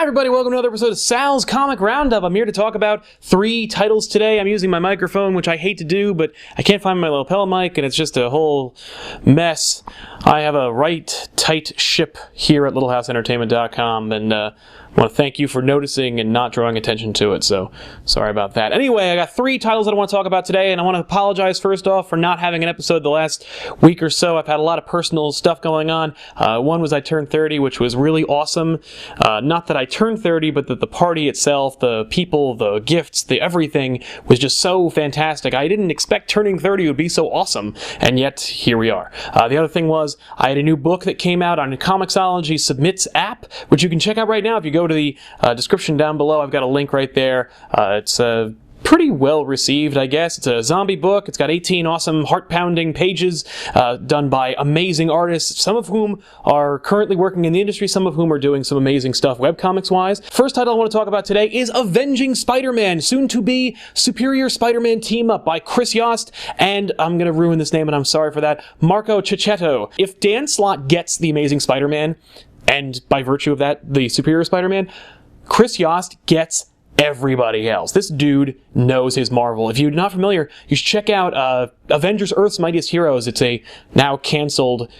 Hi everybody, welcome to another episode of Sal's Comic Roundup. I'm here to talk about 3 titles today. I'm using my microphone, which I hate to do, but I can't find my lapel mic, and it's just a whole mess. I have a right tight ship here at littlehouseentertainment.com, and I want to thank you for noticing and not drawing attention to it, so sorry about that. Anyway, I got 3 titles that I want to talk about today, and I want to apologize first off for not having an episode the last week or so. I've had a lot of personal stuff going on. One was I turned 30, which was really awesome. Not that I turned 30, but that the party itself, the people, the gifts, the everything was just so fantastic. I didn't expect turning 30 would be so awesome, and yet here we are. The other thing was I had a new book that came out on Comixology Submits app, which you can check out right now if you go to the description down below. I've got a link right there. It's pretty well received, I guess. It's a zombie book. It's got 18 awesome heart-pounding pages done by amazing artists, some of whom are currently working in the industry, some of whom are doing some amazing stuff webcomics-wise. First title I want to talk about today is Avenging Spider-Man, soon-to-be Superior Spider-Man team-up by Chris Yost, and I'm going to ruin this name, and I'm sorry for that, Marco Checchetto. If Dan Slott gets the Amazing Spider-Man, and by virtue of that, the Superior Spider-Man, Chris Yost gets everybody else. This dude knows his Marvel. If you're not familiar, you should check out Avengers Earth's Mightiest Heroes. It's a now canceled,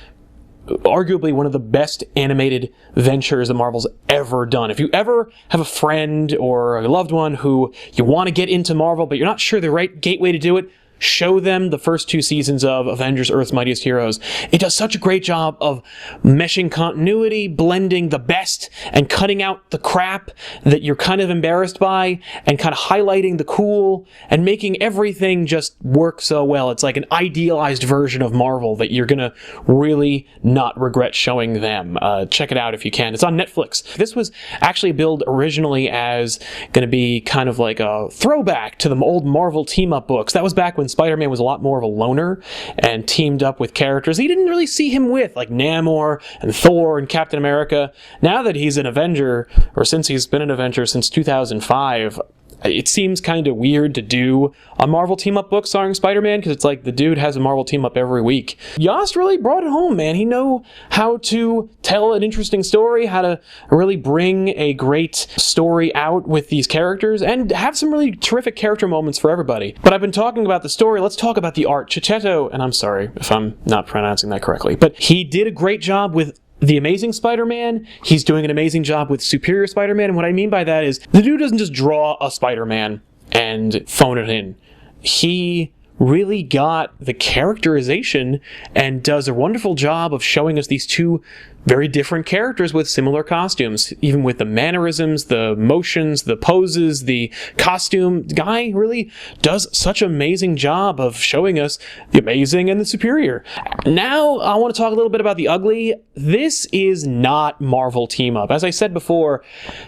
arguably one of the best animated ventures that Marvel's ever done. If you ever have a friend or a loved one who you want to get into Marvel, but you're not sure the right gateway to do it, show them the first 2 seasons of Avengers Earth's Mightiest Heroes. It does such a great job of meshing continuity, blending the best, and cutting out the crap that you're kind of embarrassed by, and kind of highlighting the cool, and making everything just work so well. It's like an idealized version of Marvel that you're gonna really not regret showing them. Check it out if you can. It's on Netflix. This was actually billed originally as gonna be kind of like a throwback to the old Marvel team-up books. That was back when Spider-Man was a lot more of a loner and teamed up with characters he didn't really see him with, like Namor and Thor and Captain America. Now that he's an Avenger, or since he's been an Avenger since 2005, it seems kind of weird to do a Marvel team-up book starring Spider-Man, because it's like the dude has a Marvel team-up every week. Yost really brought it home, man. He know how to tell an interesting story, how to really bring a great story out with these characters, and have some really terrific character moments for everybody. But I've been talking about the story, let's talk about the art. Checchetto, and I'm sorry if I'm not pronouncing that correctly, but he did a great job with The Amazing Spider-Man. He's doing an amazing job with Superior Spider-Man, and what I mean by that is the dude doesn't just draw a Spider-Man and phone it in. He really got the characterization and does a wonderful job of showing us these 2 very different characters with similar costumes, even with the mannerisms, the motions, the poses, the costume. The guy really does such an amazing job of showing us the amazing and the superior. Now, I want to talk a little bit about the ugly. This is not Marvel team-up. As I said before,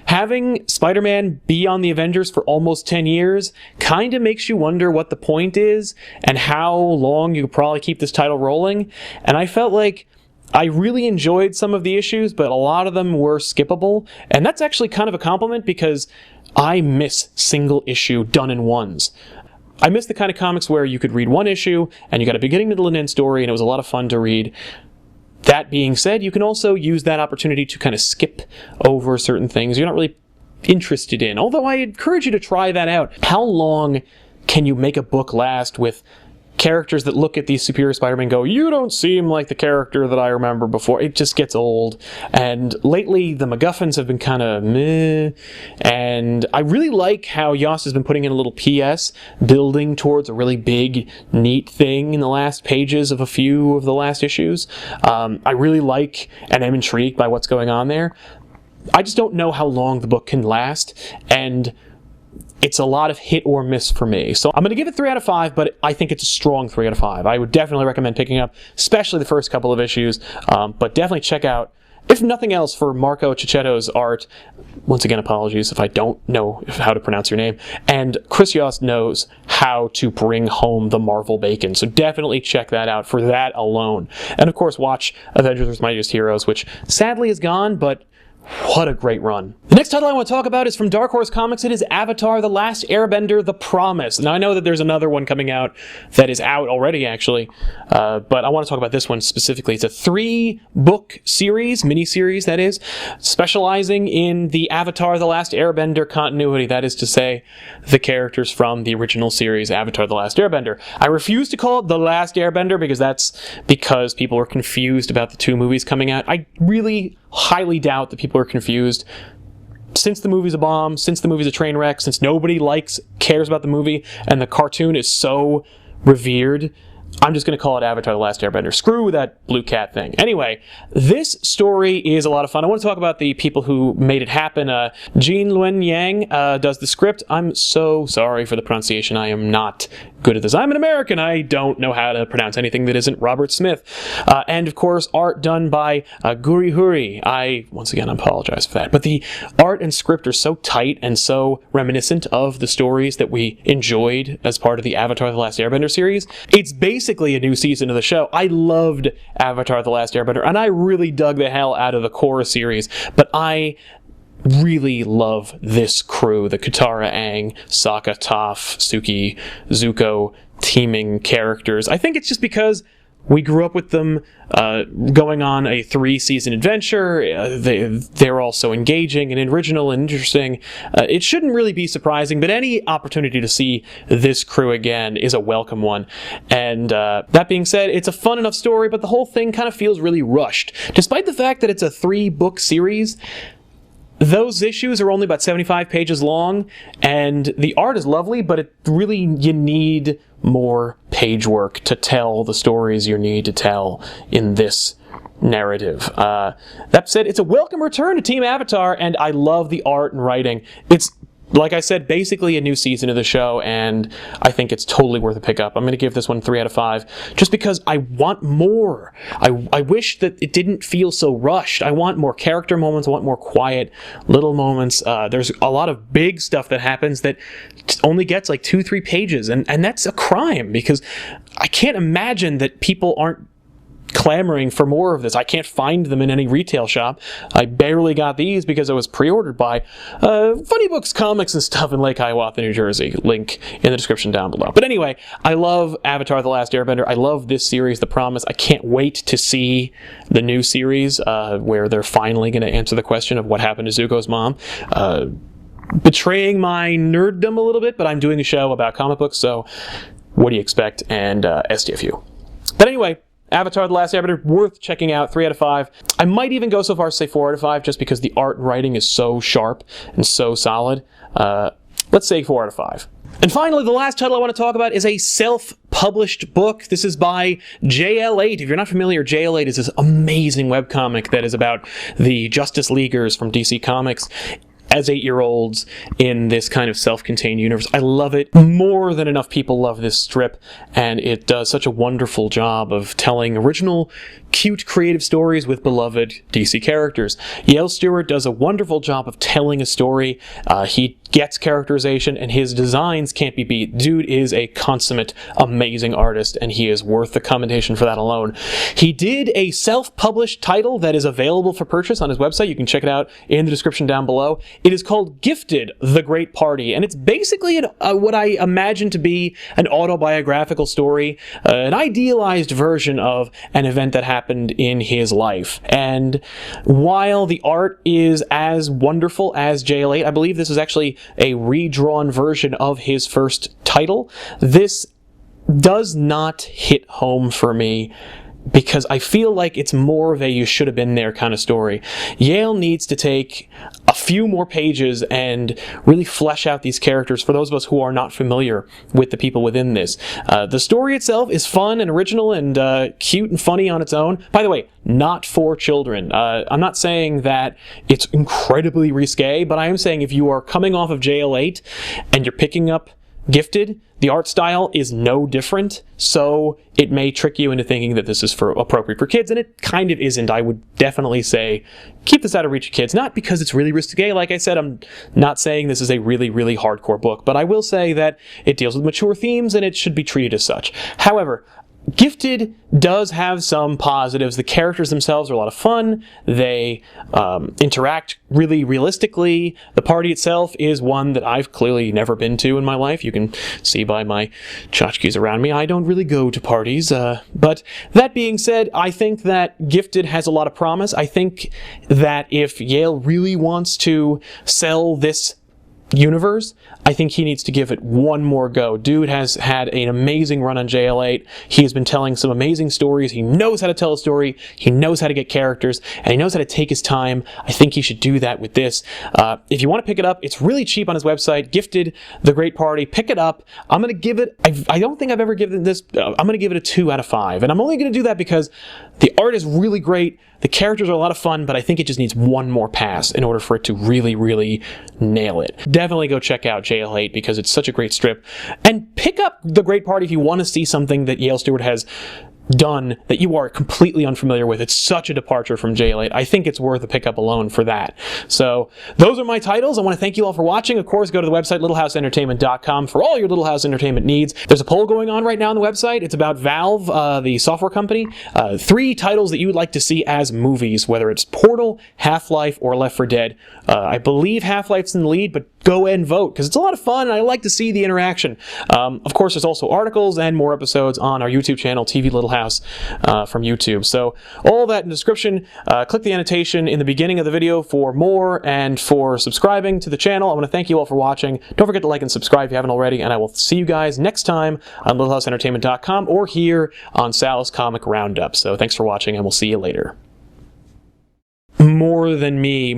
having Spider-Man be on the Avengers for almost 10 years kind of makes you wonder what the point is and how long you could probably keep this title rolling. And I felt like I really enjoyed some of the issues, but a lot of them were skippable. And that's actually kind of a compliment, because I miss single issue done-in-ones. I miss the kind of comics where you could read one issue and you got a beginning, middle, and end story, and it was a lot of fun to read. That being said, you can also use that opportunity to kind of skip over certain things you're not really interested in, although I encourage you to try that out. How long can you make a book last with characters that look at these Superior Spider-Man and go, you don't seem like the character that I remember before? It just gets old. And lately, the MacGuffins have been kind of meh. And I really like how Yost has been putting in a little PS, building towards a really big, neat thing in the last pages of a few of the last issues. I really like and am intrigued by what's going on there. I just don't know how long the book can last, and it's a lot of hit or miss for me. So I'm going to give it 3 out of 5, but I think it's a strong 3 out of 5. I would definitely recommend picking up, especially the first couple of issues, but definitely check out, if nothing else, for Marco Cecchetto's art. Once again, apologies if I don't know how to pronounce your name. And Chris Yost knows how to bring home the Marvel bacon, so definitely check that out for that alone. And of course, watch Avengers Earth's Mightiest Heroes, which sadly is gone, but What a great run. The next title I want to talk about is from Dark Horse Comics. It is Avatar: The Last Airbender: The Promise. Now, I know that there's another one coming out that is out already, actually, but I want to talk about this one specifically. It's a 3-book series, mini-series, that is, specializing in the Avatar: The Last Airbender continuity. That is to say, the characters from the original series, Avatar: The Last Airbender. I refuse to call it The Last Airbender because people are confused about the 2 movies coming out. I really highly doubt that people are confused. Since the movie's a bomb, since the movie's a train wreck, since nobody cares about the movie, and the cartoon is so revered, I'm just going to call it Avatar: The Last Airbender. Screw that blue cat thing. Anyway, this story is a lot of fun. I want to talk about the people who made it happen. Jean Luen Yang does the script. I'm so sorry for the pronunciation. I am not good at this. I'm an American. I don't know how to pronounce anything that isn't Robert Smith. And, of course, art done by Guri Huri. I, once again, apologize for that. But the art and script are so tight and so reminiscent of the stories that we enjoyed as part of the Avatar: The Last Airbender series. It's basically a new season of the show. I loved Avatar: The Last Airbender, and I really dug the hell out of the Korra series, but I really love this crew, the Katara, Aang, Sokka, Toph, Suki, Zuko teaming characters. I think it's just because we grew up with them going on a 3-season adventure. They're all so engaging and original and interesting. It shouldn't really be surprising, but any opportunity to see this crew again is a welcome one. And that being said, it's a fun enough story, but the whole thing kind of feels really rushed. Despite the fact that it's a 3-book series, those issues are only about 75 pages long, and the art is lovely, but you need more page work to tell the stories you need to tell in this narrative. That said, it's a welcome return to Team Avatar, and I love the art and writing. It's, like I said, basically a new season of the show, and I think it's totally worth a pickup. I'm going to give this one 3 out of 5, just because I want more. I wish that it didn't feel so rushed. I want more character moments. I want more quiet little moments. There's a lot of big stuff that happens that only gets like 2-3 pages, and that's a crime, because I can't imagine that people aren't clamoring for more of this. I can't find them in any retail shop. I barely got these because I was pre-ordered by Funny Books Comics and stuff in Lake Hiawatha, New Jersey. Link in the description down below. But anyway, I love Avatar: The Last Airbender. I love this series, The Promise. I can't wait to see the new series where they're finally going to answer the question of what happened to Zuko's mom. Betraying my nerddom a little bit, but I'm doing a show about comic books, so what do you expect? And STFU. But anyway, Avatar: The Last Airbender, worth checking out, 3 out of 5. I might even go so far as to say 4 out of 5, just because the art and writing is so sharp and so solid. Let's say 4 out of 5. And finally, the last title I want to talk about is a self-published book. This is by JL8. If you're not familiar, JL8 is this amazing webcomic that is about the Justice Leaguers from DC Comics as 8-year-olds in this kind of self-contained universe. I love it. More than enough people love this strip, and it does such a wonderful job of telling original, cute, creative stories with beloved DC characters. Yale Stewart does a wonderful job of telling a story. He gets characterization, and his designs can't be beat. Dude is a consummate, amazing artist, and he is worth the commendation for that alone. He did a self-published title that is available for purchase on his website. You can check it out in the description down below. It is called Gifted: The Great Party, and it's basically what I imagine to be an autobiographical story, an idealized version of an event that happened in his life. And while the art is as wonderful as JL8, I believe this is actually a redrawn version of his first title. This does not hit home for me because I feel like it's more of a you should have been there kind of story. Yale needs to take a few more pages and really flesh out these characters for those of us who are not familiar with the people within this. The story itself is fun and original and cute and funny on its own. By the way, not for children. I'm not saying that it's incredibly risque, but I am saying if you are coming off of JL8 and you're picking up Gifted, the art style is no different, so it may trick you into thinking that this is appropriate for kids, and it kind of isn't. I would definitely say keep this out of reach of kids, not because it's really risque. Like I said, I'm not saying this is a really, really hardcore book, but I will say that it deals with mature themes, and it should be treated as such. However, Gifted does have some positives. The characters themselves are a lot of fun. They interact really realistically. The party itself is one that I've clearly never been to in my life. You can see by my tchotchkes around me, I don't really go to parties. But that being said, I think that Gifted has a lot of promise. I think that if Yale really wants to sell this universe, I think he needs to give it one more go. Dude has had an amazing run on JL8. He has been telling some amazing stories. He knows how to tell a story. He knows how to get characters, and he knows how to take his time. I think he should do that with this. If you want to pick it up, it's really cheap on his website. Gifted, The Great Party. Pick it up. I'm going to give it, I don't think I've ever given this, I'm going to give it a 2 out of 5. And I'm only going to do that because the art is really great. The characters are a lot of fun, but I think it just needs one more pass in order for it to really, really nail it. Definitely go check out JL8 because it's such a great strip. And pick up The Great Party if you want to see something that Yale Stewart has done that you are completely unfamiliar with. It's such a departure from JL8. I think it's worth a pickup alone for that. So those are my titles. I want to thank you all for watching. Of course, go to the website littlehouseentertainment.com for all your Little House Entertainment needs. There's a poll going on right now on the website. It's about Valve, the software company. 3 titles that you would like to see as movies, whether it's Portal, Half-Life, or Left 4 Dead. I believe Half-Life's in the lead, but go and vote because it's a lot of fun and I like to see the interaction. Of course, there's also articles and more episodes on our YouTube channel, TV Little House, from YouTube. So all that in the description. Click the annotation in the beginning of the video for more and for subscribing to the channel. I want to thank you all for watching. Don't forget to like and subscribe if you haven't already, and I will see you guys next time on littlehousentertainment.com or here on Sal's Comic Roundup. So thanks for watching and we'll see you later. More than me,